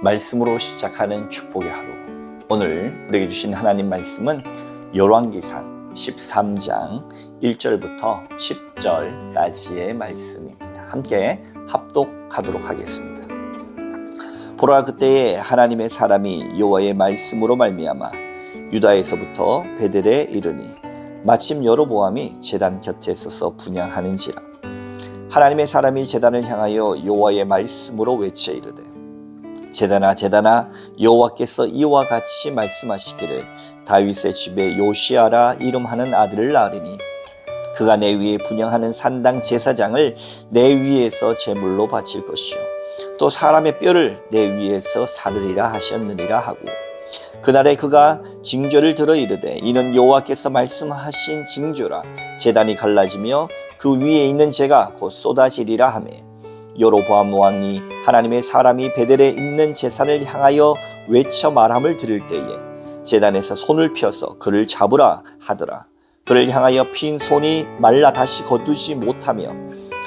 말씀으로 시작하는 축복의 하루. 오늘 우리에게 주신 하나님 말씀은 열왕기상 13장 1절부터 10절까지의 말씀입니다. 함께 합독하도록 하겠습니다. 보라, 그때에 하나님의 사람이 여호와의 말씀으로 말미암아 유다에서부터 베델에 이르니 마침 여로보암이 제단 곁에 서서 분향하는지라. 하나님의 사람이 제단을 향하여 여호와의 말씀으로 외쳐 이르되, 제단아 제단아, 여호와께서 이와 같이 말씀하시기를 다윗의 집에 요시아라 이름하는 아들을 낳으리니 그가 내 위에 분향하는 산당 제사장을 내 위에서 제물로 바칠 것이요 또 사람의 뼈를 내 위에서 사르리라 하셨느니라 하고, 그날에 그가 징조를 들어 이르되, 이는 여호와께서 말씀하신 징조라. 제단이 갈라지며 그 위에 있는 재가 곧 쏟아지리라 하매, 여로보암 왕이 하나님의 사람이 베델에 있는 제산을 향하여 외쳐 말함을 들을 때에 제단에서 손을 펴서 그를 잡으라 하더라. 그를 향하여 핀 손이 말라 다시 거두지 못하며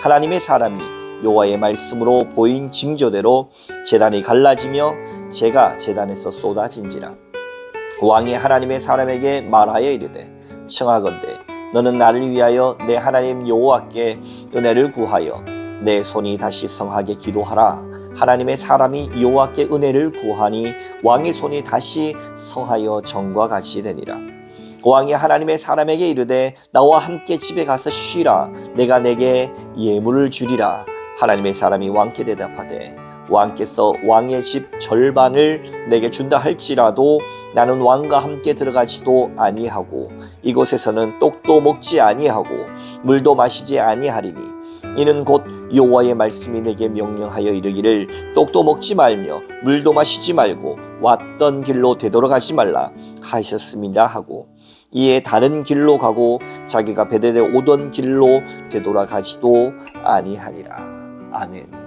하나님의 사람이 여호와의 말씀으로 보인 징조대로 제단이 갈라지며 재가 제단에서 쏟아진지라. 왕이 하나님의 사람에게 말하여 이르되, 청하건대 너는 나를 위하여 내 하나님 여호와께 은혜를 구하여 내 손이 다시 성하게 기도하라. 하나님의 사람이 여호와께 은혜를 구하니 왕의 손이 다시 성하여 전과 같이 되니라. 왕이 하나님의 사람에게 이르되, 나와 함께 집에 가서 쉬라. 내가 내게 예물을 주리라. 하나님의 사람이 왕께 대답하되, 왕께서 왕의 집 절반을 내게 준다 할지라도 나는 왕과 함께 들어가지도 아니하고 이곳에서는 떡도 먹지 아니하고 물도 마시지 아니하리니, 이는 곧 여호와의 말씀이 내게 명령하여 이르기를 떡도 먹지 말며 물도 마시지 말고 왔던 길로 되돌아가지 말라 하셨습니다 하고, 이에 다른 길로 가고 자기가 베델에 오던 길로 되돌아가지도 아니하니라. 아멘.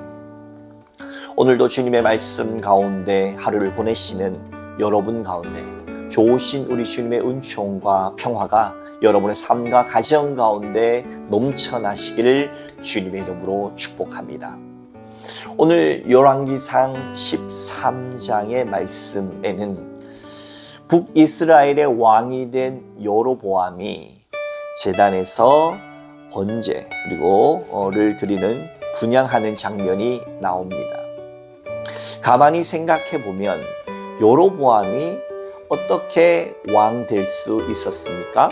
오늘도 주님의 말씀 가운데 하루를 보내시는 여러분 가운데 좋으신 우리 주님의 은총과 평화가 여러분의 삶과 가정 가운데 넘쳐나시기를 주님의 이름으로 축복합니다. 오늘 열왕기상 13장의 말씀에는 북이스라엘의 왕이 된 여로보암이 제단에서 번제 그리고를 드리는 분향하는 장면이 나옵니다. 가만히 생각해 보면 여로보암이 어떻게 왕 될 수 있었습니까?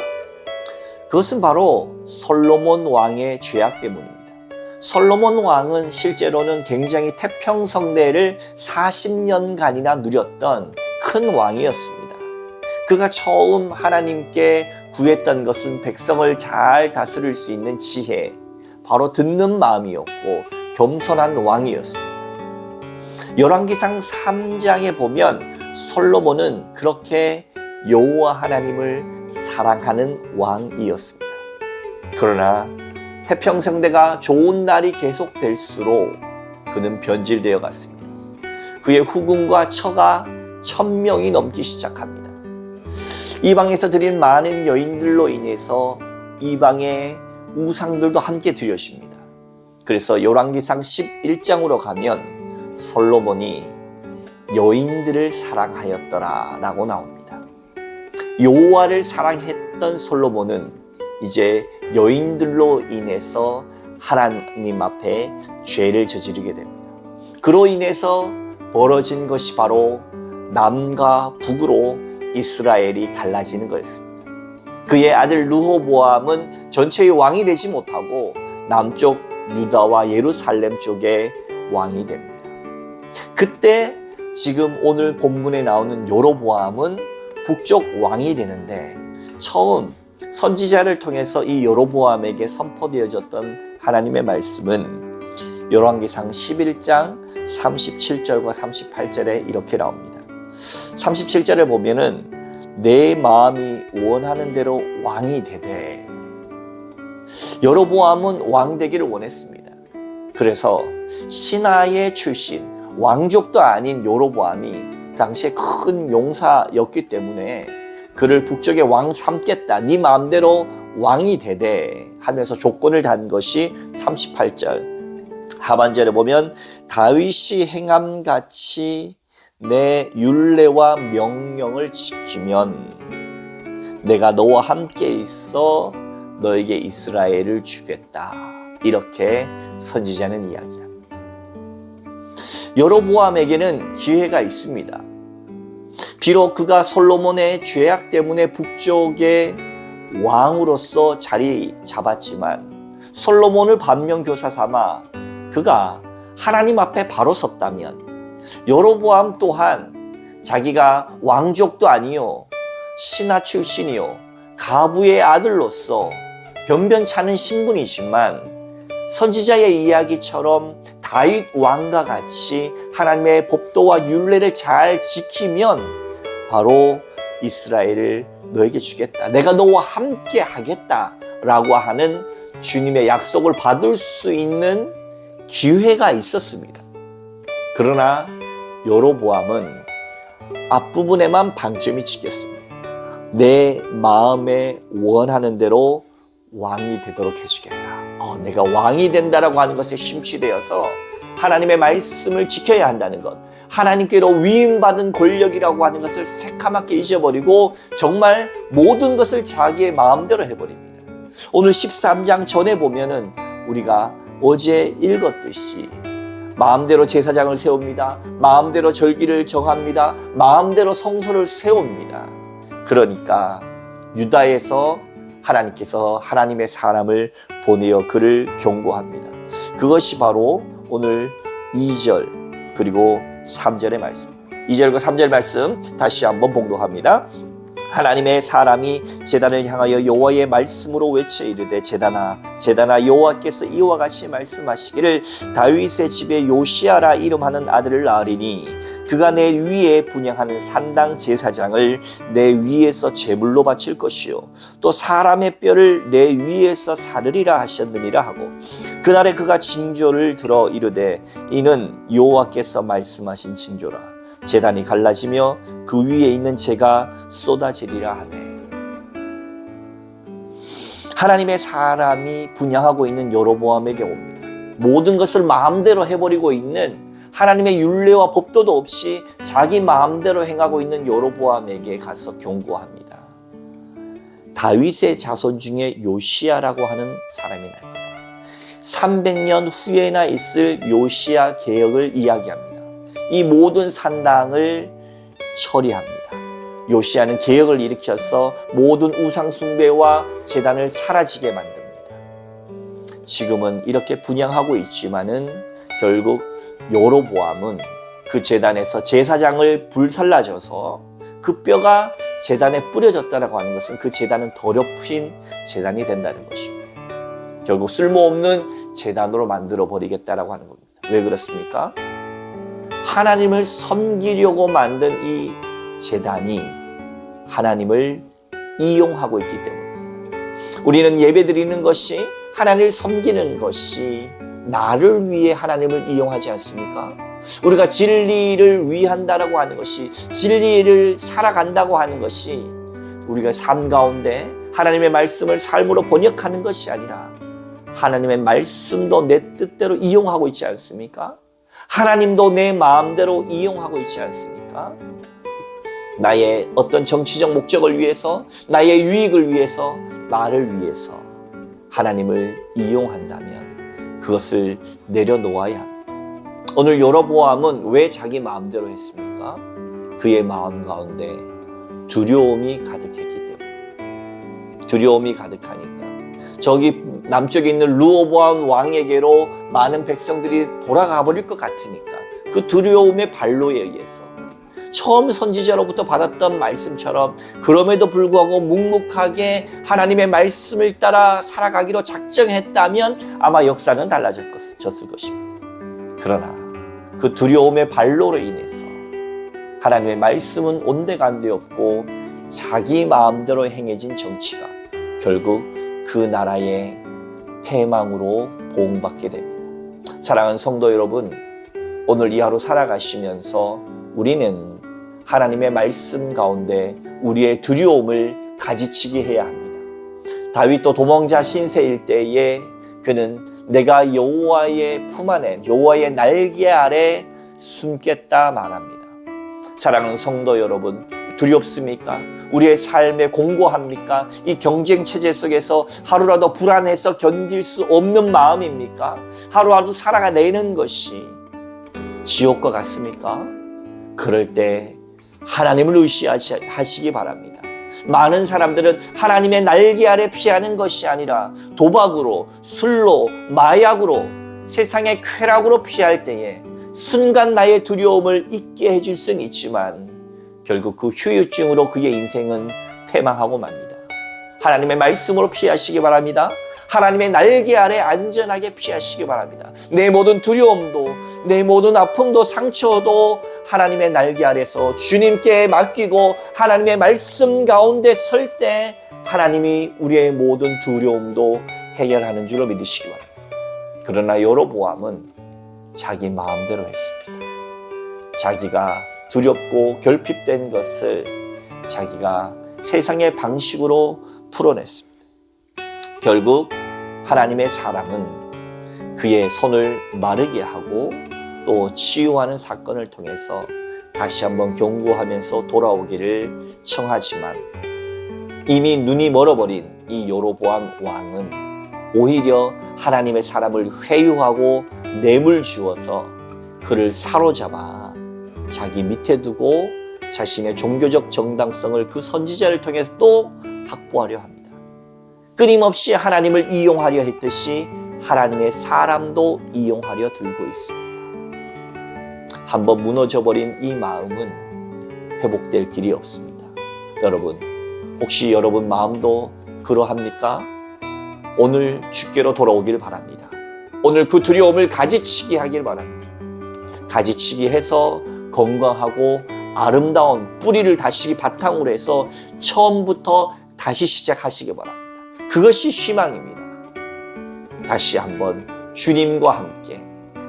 그것은 바로 솔로몬 왕의 죄악 때문입니다. 솔로몬 왕은 실제로는 굉장히 태평성대를 40년간이나 누렸던 큰 왕이었습니다. 그가 처음 하나님께 구했던 것은 백성을 잘 다스릴 수 있는 지혜, 바로 듣는 마음이었고 겸손한 왕이었습니다. 열왕기상 3장에 보면 솔로몬은 그렇게 여호와 하나님을 사랑하는 왕이었습니다. 그러나 태평성대가 좋은 날이 계속될수록 그는 변질되어 갔습니다. 그의 후궁과 처가 1000명이 넘기 시작합니다. 이방에서 드린 많은 여인들로 인해서 이방의 우상들도 함께 드려집니다. 그래서 열왕기상 11장으로 가면 솔로몬이 여인들을 사랑하였더라 라고 나옵니다. 여호와를 사랑했던 솔로몬은 이제 여인들로 인해서 하나님 앞에 죄를 저지르게 됩니다. 그로 인해서 벌어진 것이 바로 남과 북으로 이스라엘이 갈라지는 거였습니다. 그의 아들 르호보암은 전체의 왕이 되지 못하고 남쪽 유다와 예루살렘 쪽의 왕이 됩니다. 그때 지금 오늘 본문에 나오는 여로보암은 북쪽 왕이 되는데, 처음 선지자를 통해서 이 여로보암에게 선포되어졌던 하나님의 말씀은 열왕기상 11장 37절과 38절에 이렇게 나옵니다. 37절에 보면은 내 마음이 원하는 대로 왕이 되되, 여로보암은 왕 되기를 원했습니다. 그래서 신하의 출신, 왕족도 아닌 여로보암이 당시에 큰 용사였기 때문에 그를 북쪽의 왕 삼겠다, 네 마음대로 왕이 되되 하면서 조건을 단 것이 38절 하반절에 보면 다윗이 행함같이 내 율례와 명령을 지키면 내가 너와 함께 있어 너에게 이스라엘을 주겠다. 이렇게 선지자는 이야기합니다. 여로보암에게는 기회가 있습니다. 비록 그가 솔로몬의 죄악 때문에 북쪽의 왕으로서 자리 잡았지만 솔로몬을 반면교사 삼아 그가 하나님 앞에 바로 섰다면 여로보암 또한 자기가 왕족도 아니요 신하 출신이요 가부의 아들로서 변변찮은 신분이지만 선지자의 이야기처럼 다윗 왕과 같이 하나님의 법도와 율례를 잘 지키면 바로 이스라엘을 너에게 주겠다. 내가 너와 함께 하겠다라고 하는 주님의 약속을 받을 수 있는 기회가 있었습니다. 그러나 여로보암은 앞부분에만 방점이 찍혔습니다. 내 마음에 원하는 대로 왕이 되도록 해주겠다. 내가 왕이 된다라고 하는 것에 심취되어서 하나님의 말씀을 지켜야 한다는 것, 하나님께로 위임받은 권력이라고 하는 것을 새카맣게 잊어버리고 정말 모든 것을 자기의 마음대로 해버립니다. 오늘 13장 전에 보면은 우리가 어제 읽었듯이 마음대로 제사장을 세웁니다. 마음대로 절기를 정합니다. 마음대로 성소를 세웁니다. 그러니까 유다에서 하나님께서 하나님의 사람을 보내어 그를 경고합니다. 그것이 바로 오늘 2절 그리고 3절의 말씀입니다. 2절과 3절 말씀 다시 한번 봉독합니다. 하나님의 사람이 제단을 향하여 여호와의 말씀으로 외쳐 이르되 제단아 여호와께서 이와 같이 말씀하시기를 다윗의 집에 요시아라 이름하는 아들을 낳으리니 그가 내 위에 분향하는 산당 제사장을 내 위에서 제물로 바칠 것이요 또 사람의 뼈를 내 위에서 사르리라 하셨느니라 하고 그날에 그가 징조를 들어 이르되 이는 여호와께서 말씀하신 징조라 제단이 갈라지며 그 위에 있는 재가 쏟아지리라 하네. 하나님의 사람이 분향하고 있는 여로보암에게 옵니다. 모든 것을 마음대로 해버리고 있는 하나님의 율례와 법도도 없이 자기 마음대로 행하고 있는 여로보암에게 가서 경고합니다. 다윗의 자손 중에 요시아라고 하는 사람이 나옵니다. 300년 후에나 있을 요시아 개혁을 이야기합니다. 이 모든 산당을 처리합니다. 요시아는 개혁을 일으켜서 모든 우상 숭배와 제단을 사라지게 만듭니다. 지금은 이렇게 분향하고 있지만은 결국 여로보암은 그 제단에서 제사장을 불살라져서 그 뼈가 제단에 뿌려졌다라고 하는 것은 그 제단은 더럽힌 제단이 된다는 것입니다. 결국 쓸모없는 제단으로 만들어 버리겠다라고 하는 겁니다. 왜 그렇습니까? 하나님을 섬기려고 만든 이 제단이 하나님을 이용하고 있기 때문입니다. 우리는 예배드리는 것이 하나님을 섬기는 것이 나를 위해 하나님을 이용하지 않습니까? 우리가 진리를 위한다라고 하는 것이 진리를 살아간다고 하는 것이 우리가 삶 가운데 하나님의 말씀을 삶으로 번역하는 것이 아니라 하나님의 말씀도 내 뜻대로 이용하고 있지 않습니까? 하나님도 내 마음대로 이용하고 있지 않습니까? 나의 어떤 정치적 목적을 위해서, 나의 유익을 위해서, 나를 위해서 하나님을 이용한다면 그것을 내려놓아야 합니다. 오늘 여로보암은 왜 자기 마음대로 했습니까? 그의 마음 가운데 두려움이 가득했기 때문에. 두려움이 가득하니까 저기 남쪽에 있는 르호보암 왕에게로 많은 백성들이 돌아가 버릴 것 같으니까 그 두려움의 발로에 의해서 처음 선지자로부터 받았던 말씀처럼 그럼에도 불구하고 묵묵하게 하나님의 말씀을 따라 살아가기로 작정했다면 아마 역사는 달라졌을 것입니다. 그러나 그 두려움의 발로로 인해서 하나님의 말씀은 온데간데없고 자기 마음대로 행해진 정치가 결국 그 나라의 패망으로 보응받게 됩니다. 사랑하는 성도 여러분, 오늘 이 하루 살아가시면서 우리는 하나님의 말씀 가운데 우리의 두려움을 가지치게 해야 합니다. 다윗도 도망자 신세일 때에 그는 내가 여호와의 품 안에 여호와의 날개 아래 숨겠다 말합니다. 사랑하는 성도 여러분, 두렵습니까? 우리의 삶에 공고합니까? 이 경쟁 체제 속에서 하루라도 불안해서 견딜 수 없는 마음입니까? 하루하루 살아가내는 것이 지옥과 같습니까? 그럴 때 하나님을 의시하시기 바랍니다. 많은 사람들은 하나님의 날개 아래 피하는 것이 아니라 도박으로, 술로, 마약으로, 세상의 쾌락으로 피할 때에 순간 나의 두려움을 잊게 해줄 수는 있지만 결국 그 후유증으로 그의 인생은 패망하고 맙니다. 하나님의 말씀으로 피하시기 바랍니다. 하나님의 날개 아래 안전하게 피하시기 바랍니다. 내 모든 두려움도, 내 모든 아픔도, 상처도 하나님의 날개 아래서 주님께 맡기고 하나님의 말씀 가운데 설 때 하나님이 우리의 모든 두려움도 해결하는 줄로 믿으시기 바랍니다. 그러나 여로보암은 자기 마음대로 했습니다. 자기가 두렵고 결핍된 것을 자기가 세상의 방식으로 풀어냈습니다. 결국 하나님의 사랑은 그의 손을 마르게 하고 또 치유하는 사건을 통해서 다시 한번 경고하면서 돌아오기를 청하지만 이미 눈이 멀어버린 이 여로보암 왕은 오히려 하나님의 사람을 회유하고 뇌물 주어서 그를 사로잡아 자기 밑에 두고 자신의 종교적 정당성을 그 선지자를 통해서 또 확보하려 합니다. 끊임없이 하나님을 이용하려 했듯이 하나님의 사람도 이용하려 들고 있습니다. 한번 무너져버린 이 마음은 회복될 길이 없습니다. 여러분, 혹시 여러분 마음도 그러합니까? 오늘 주께로 돌아오길 바랍니다. 오늘 그 두려움을 가지치기 하길 바랍니다. 가지치기 해서 건강하고 아름다운 뿌리를 다시 바탕으로 해서 처음부터 다시 시작하시기 바랍니다. 그것이 희망입니다. 다시 한번 주님과 함께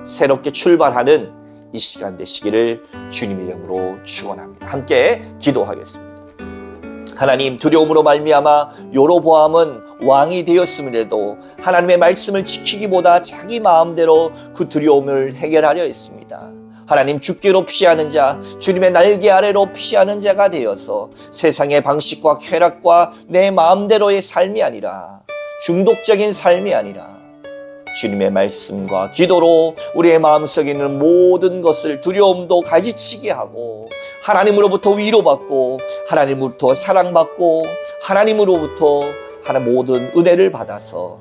새롭게 출발하는 이 시간 되시기를 주님의 이름으로 축원합니다. 함께 기도하겠습니다. 하나님, 두려움으로 말미암아 여로보암은 왕이 되었음에도 하나님의 말씀을 지키기보다 자기 마음대로 그 두려움을 해결하려 했습니다. 하나님, 주께로 피하는 자, 주님의 날개 아래로 피하는 자가 되어서 세상의 방식과 쾌락과 내 마음대로의 삶이 아니라, 중독적인 삶이 아니라 주님의 말씀과 기도로 우리의 마음속에 있는 모든 것을, 두려움도 가지치게 하고 하나님으로부터 위로받고 하나님으로부터 사랑받고 하나님으로부터 모든 은혜를 받아서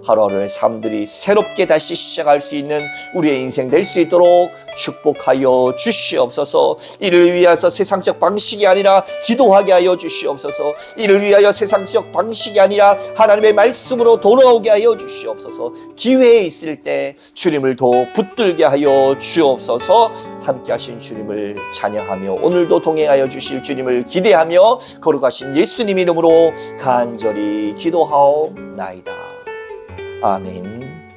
하루하루의 삶들이 새롭게 다시 시작할 수 있는 우리의 인생 될 수 있도록 축복하여 주시옵소서. 이를 위하여 세상적 방식이 아니라 기도하게 하여 주시옵소서. 이를 위하여 세상적 방식이 아니라 하나님의 말씀으로 돌아오게 하여 주시옵소서. 기회에 있을 때 주님을 더 붙들게 하여 주옵소서. 함께 하신 주님을 찬양하며 오늘도 동행하여 주실 주님을 기대하며 거룩하신 예수님 이름으로 간절히 기도하옵나이다. 아멘.